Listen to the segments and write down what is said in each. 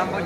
নাম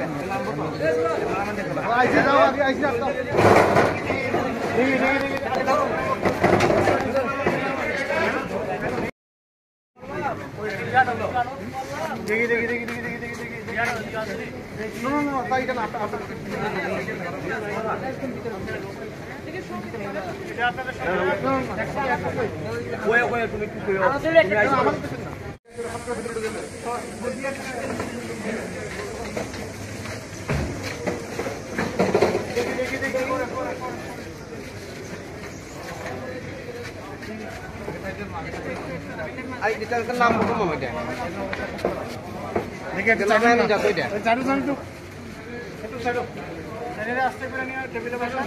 আসতে করে নিয়ে টেবিলে বসা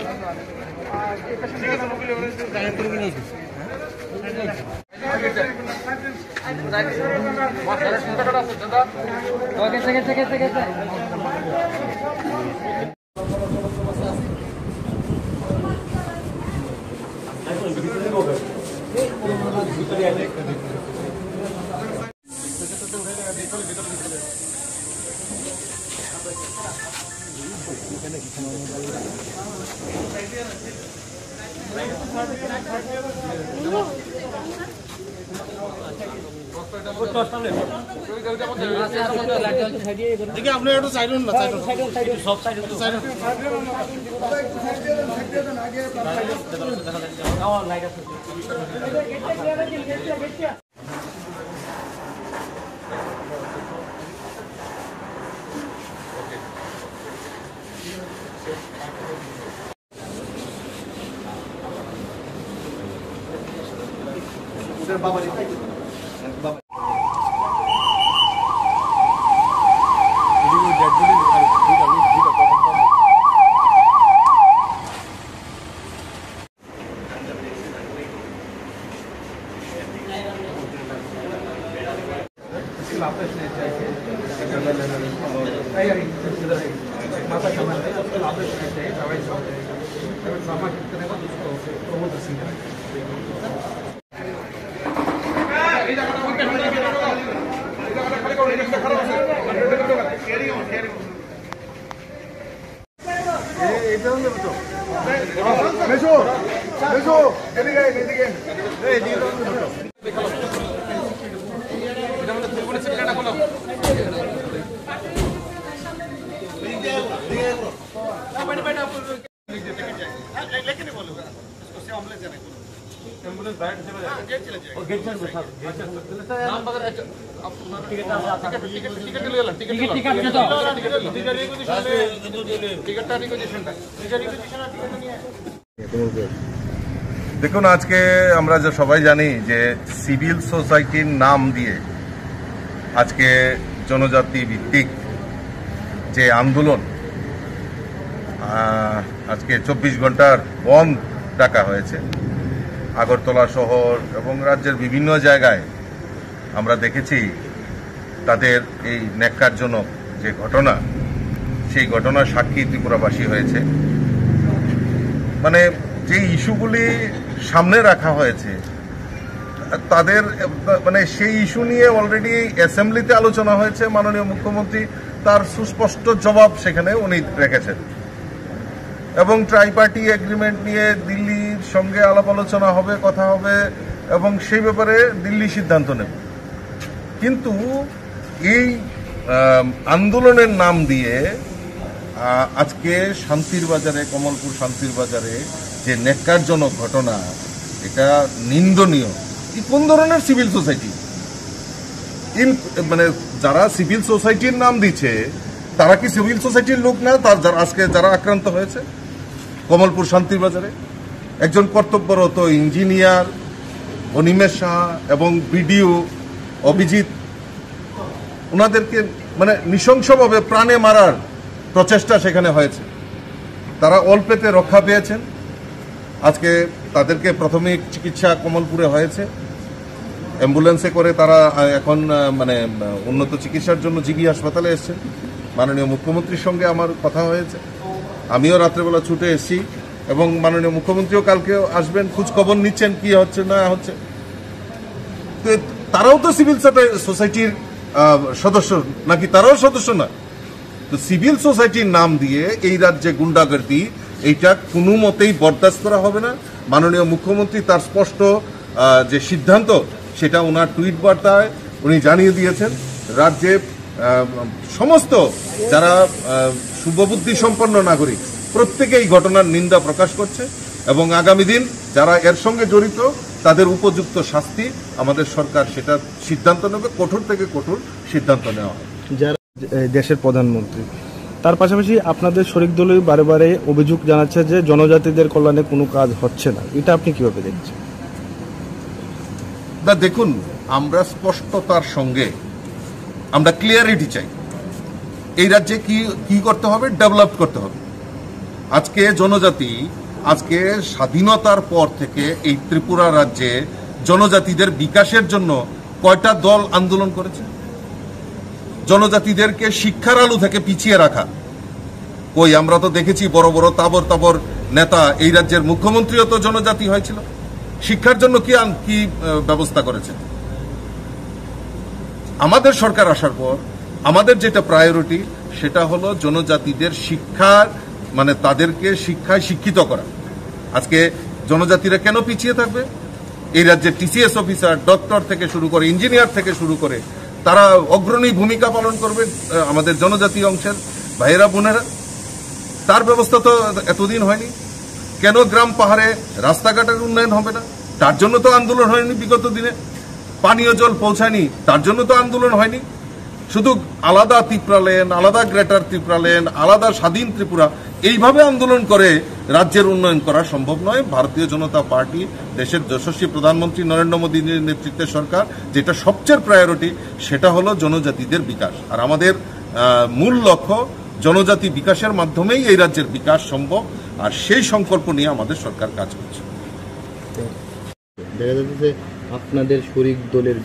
দেখি আপনি একটু সাইড হন না, সব সাইড বাবা দেখুন, আজকে আমরা যে সবাই জানি যে সিভিল সোসাইটির নাম দিয়ে আজকে জনজাতি ভিত্তিক যে আন্দোলন আজকে 24 ঘন্টার বন্ধ ডাকা হয়েছে আগরতলা শহর এবং রাজ্যের বিভিন্ন জায়গায়। আমরা দেখেছি তাদের এই ন্যাক্কারজনক যে ঘটনা, সেই ঘটনার সাক্ষী ত্রিপুরাবাসী হয়েছে। মানে যে ইস্যুগুলি সামনে রাখা হয়েছে তাদের মানে সেই ইস্যু নিয়ে অলরেডি অ্যাসেম্বলিতে আলোচনা হয়েছে। মাননীয় মুখ্যমন্ত্রী তার সুস্পষ্ট জবাব সেখানে উনি রেখেছেন এবং ট্রাইপার্টি এগ্রিমেন্ট নিয়ে দিল্লির সঙ্গে আলাপ আলোচনা হবে, কথা হবে এবং সেই ব্যাপারে দিল্লি সিদ্ধান্ত নেবে। কিন্তু এই আন্দোলনের নাম দিয়ে আজকে শান্তির বাজারে, কমলপুর শান্তির বাজারে যে ন্যাক্কারজনক ঘটনা, এটা নিন্দনীয়। কোন ধরনের সিভিল সোসাইটি? মানে যারা সিভিল সোসাইটির নাম দিচ্ছে তারা কি সিভিল সোসাইটির লোক না? তার আজকে যারা আক্রান্ত হয়েছে কমলপুর শান্তির বাজারে, একজন কর্তব্যরত ইঞ্জিনিয়ার অনিমেষ সাহা এবং বিডিও অভিজিৎ, ওনাদেরকে মানে নৃশংসভাবে প্রাণে মারার প্রচেষ্টা সেখানে হয়েছে। তারা অল্পেতে রক্ষা পেয়েছেন। আজকে তাদেরকে প্রাথমিক চিকিৎসা কমলপুরে হয়েছে, অ্যাম্বুলেন্সে করে তারা এখন মানে উন্নত চিকিৎসার জন্য জিবি হাসপাতালে এসেছেন। মাননীয় মুখ্যমন্ত্রীর সঙ্গে আমার কথা হয়েছে, আমিও রাত্রেবেলা ছুটে এসেছি এবং মাননীয় মুখ্যমন্ত্রীও কালকেও আসবেন, খোঁজ খবর নিচ্ছেন কি হচ্ছে না হচ্ছে। তো তারাও তো সিভিল সোসাইটির সদস্য নাকি? তারাও সদস্য না? তো সিভিল সোসাইটির নাম দিয়ে এই রাজ্যে গুন্ডাগর্দি এইটা কোনো মতেই বরদাস্ত করা হবে না। মাননীয় মুখ্যমন্ত্রী তার স্পষ্ট যে সিদ্ধান্ত সেটা ওনার টুইট বার্তায় উনি জানিয়ে দিয়েছেন। রাজ্যে সমস্ত যারা শুভবুদ্ধি সম্পন্ন নাগরিক প্রত্যেকে এই ঘটনার নিন্দা প্রকাশ করছে এবং আগামী দিন যারা এর সঙ্গে জড়িত তাদের উপযুক্ত শাস্তি আমাদের সরকার সেটা সিদ্ধান্ত নেবে, কঠোর থেকে কঠোর সিদ্ধান্ত নেওয়া হবে। যারা দেশের প্রধানমন্ত্রী তার পাশাপাশি আপনাদের শরিক দলই বারে বারে অভিযোগ জানাচ্ছে যে জনজাতিদের কল্যাণে কোনো কাজ হচ্ছে না, এটা আপনি কিভাবে দেখছেন? দেখুন, আমরা স্পষ্টতার সঙ্গে আমরা ক্লিয়ারিটি চাই। এই রাজ্যে কি করতে হবে? ডেভেলপ করতে হবে। আজকে জনজাতি আজকে স্বাধীনতার পর থেকে এই ত্রিপুরা রাজ্যে জনজাতিদের বিকাশের জন্য কয়টা দল আন্দোলন করেছে? জনজাতিদেরকে শিক্ষার আলো থেকে পিছিয়ে রাখা কই? আমরা তো দেখেছি বড় বড় তাবর তাবর নেতা, এই রাজ্যের মুখ্যমন্ত্রীও তো জনজাতি হয়েছিল। শিক্ষার জন্য কি ব্যবস্থা করেছে? আমাদের সরকার আসার পর আমাদের যেটা প্রায়োরিটি সেটা হলো জনজাতিদের শিক্ষার মানে তাদেরকে শিক্ষায় শিক্ষিত করা। আজকে জনজাতিরা কেন পিছিয়ে থাকবে? এই রাজ্যের টিসিএস অফিসার, ডক্টর থেকে শুরু করে ইঞ্জিনিয়ার থেকে শুরু করে তারা অগ্রণী ভূমিকা পালন করবে আমাদের জনজাতি অংশের ভাইয়েরা বোনেরা। তার ব্যবস্থা তো এতদিন হয়নি। কেন গ্রাম পাহাড়ে রাস্তাঘাটের উন্নয়ন হবে না? তার জন্য তো আন্দোলন হয়নি বিগত দিনে। পানীয় জল পৌঁছায়নি, তার জন্য তো আন্দোলন হয়নি। শুধু আলাদা ত্রিপুরা লেন, আলাদা গ্রেটার ত্রিপুরা লেন, আলাদা স্বাধীন ত্রিপুরা এইভাবে আন্দোলন করে রাজ্যের উন্নয়ন করা সম্ভব নয়। ভারতীয় জনতা পার্টি, দেশের যশস্বী প্রধানমন্ত্রী নরেন্দ্র মোদীর নেতৃত্বের সরকার, যেটা সবচেয়ে প্রায়োরিটি সেটা হলো জনজাতিদের বিকাশ। আর আমাদের মূল লক্ষ্য জনজাতি বিকাশের মাধ্যমেই এই রাজ্যের বিকাশ সম্ভব। আর সেই সংকল্প নিয়ে আমাদের সরকার কাজ করছে। দেখা যাচ্ছে যে আপনাদের শরিক দলের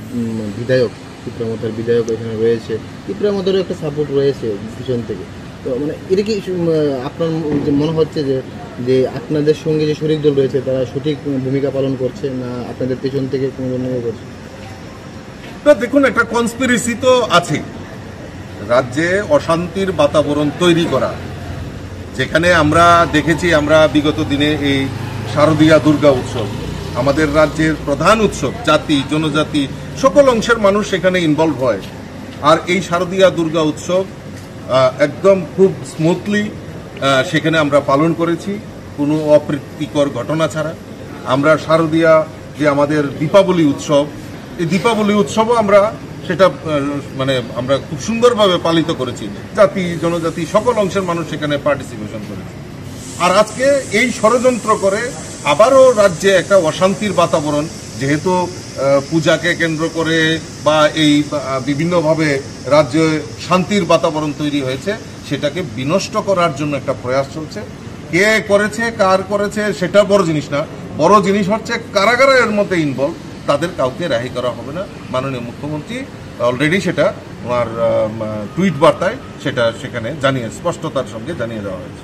বিধায়ক, ত্রিপুরামতার বিধায়ক এখানে রয়েছে, ত্রিপুরামতারও একটা সাপোর্ট রয়েছে পিছন থেকে। তো মানে এটা কি আপনার মনে হচ্ছে যে আপনাদের সঙ্গে যে শরিক দল রয়েছে তারা সঠিক ভূমিকা পালন করছে না আপনাদের পেছন থেকে কোনো ধরনের করছে? দেখুন, একটা কনস্পিরেসি তো আছে রাজ্যে, অশান্তির বাতাবরণ তৈরি করা। যেখানে আমরা দেখেছি, আমরা বিগত দিনে এই শারদীয়া দুর্গা উৎসব, আমাদের রাজ্যের প্রধান উৎসব, জাতি জনজাতি সকল অংশের মানুষ সেখানে ইনভলভ হয়। আর এই শারদীয়া দুর্গা উৎসব একদম খুব স্মুথলি সেখানে আমরা পালন করেছি, কোনো অপ্রীতিকর ঘটনা ছাড়া। আমরা শারদীয়া যে আমাদের দীপাবলি উৎসব, এই দীপাবলি উৎসবও আমরা সেটা মানে আমরা খুব সুন্দরভাবে পালিত করেছি। জাতি জনজাতি সকল অংশের মানুষ সেখানে পার্টিসিপেশন করেছে। আর আজকে এই ষড়যন্ত্র করে আবারও রাজ্যে একটা অশান্তির বাতাবরণ, যেহেতু পূজাকে কেন্দ্র করে বা এই বিভিন্নভাবে রাজ্যে শান্তির বাতাবরণ তৈরি হয়েছে, সেটাকে বিনষ্ট করার জন্য একটা প্রয়াস চলছে। কে করেছে, কার করেছে সেটা বড় জিনিস না। বড় জিনিস হচ্ছে কারাগারের এর মধ্যে ইনভলভ, তাদের কাউকে রেহাই করা হবে না। মাননীয় মুখ্যমন্ত্রী অলরেডি সেটা ওনার টুইট বার্তায় সেটা সেখানে জানিয়ে স্পষ্টতার সঙ্গে জানিয়ে দেওয়া হয়েছে।